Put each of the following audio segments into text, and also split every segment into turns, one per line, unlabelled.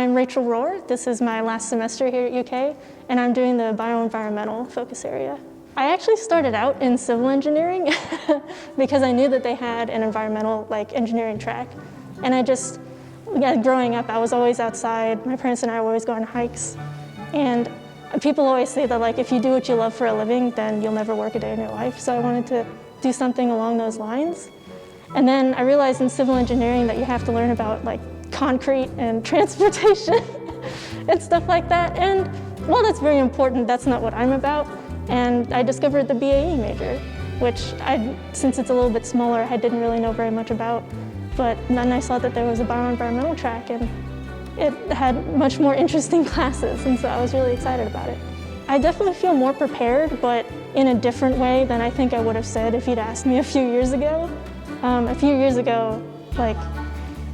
I'm Rachel Rohr. This is my last semester here at UK, and I'm doing the bioenvironmental focus area. I actually started out in civil engineering because I knew that they had an environmental engineering track. And growing up, I was always outside. My parents and I would always go on hikes. And people always say that if you do what you love for a living, then you'll never work a day in your life. So I wanted to do something along those lines. And then I realized in civil engineering that you have to learn about concrete and transportation and stuff like that. And while that's very important, that's not what I'm about. And I discovered the BAE major, which since it's a little bit smaller, I didn't really know very much about. But then I saw that there was a bioenvironmental track, and it had much more interesting classes, and so I was really excited about it. I definitely feel more prepared, but in a different way than I think I would have said if you'd asked me a few years ago. A few years ago,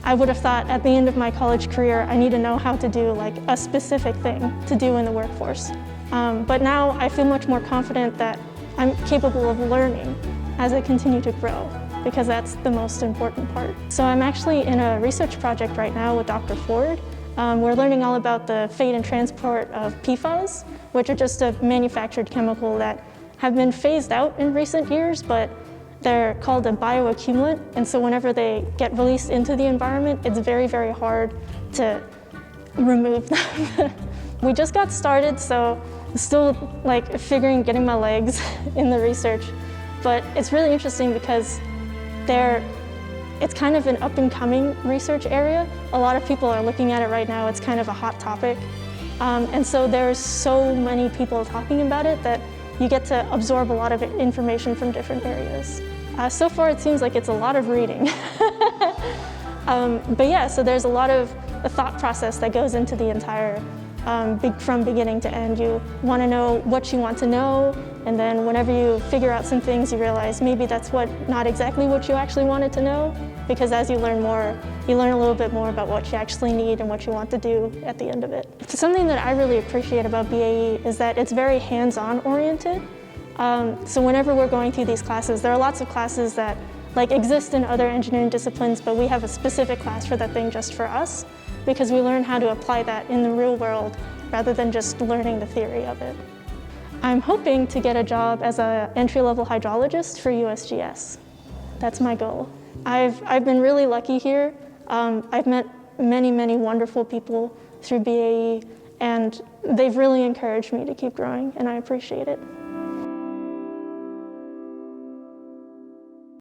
I would have thought at the end of my college career, I need to know how to do a specific thing to do in the workforce. But now I feel much more confident that I'm capable of learning as I continue to grow, because that's the most important part. So I'm actually in a research project right now with Dr. Ford. We're learning all about the fate and transport of PFAS, which are just a manufactured chemical that have been phased out in recent years, but they're called a bioaccumulant, and so whenever they get released into the environment, it's very, very hard to remove them. We just got started, so still getting my legs in the research, but it's really interesting because it's kind of an up-and-coming research area. A lot of people are looking at it right now. It's kind of a hot topic, and so there's so many people talking about it that you get to absorb a lot of information from different areas. So far, it seems like it's a lot of reading. But yeah, so there's a lot of the thought process that goes into the entire, from beginning to end. You want to know what you want to know, and then whenever you figure out some things, you realize maybe that's not exactly what you actually wanted to know, because as you learn more, you learn a little bit more about what you actually need and what you want to do at the end of it. Something that I really appreciate about BAE is that it's very hands-on oriented. So whenever we're going through these classes, there are lots of classes that exist in other engineering disciplines, but we have a specific class for that thing just for us, because we learn how to apply that in the real world rather than just learning the theory of it. I'm hoping to get a job as an entry-level hydrologist for USGS. That's my goal. I've been really lucky here. I've met many, many wonderful people through BAE, and they've really encouraged me to keep growing, and I appreciate it.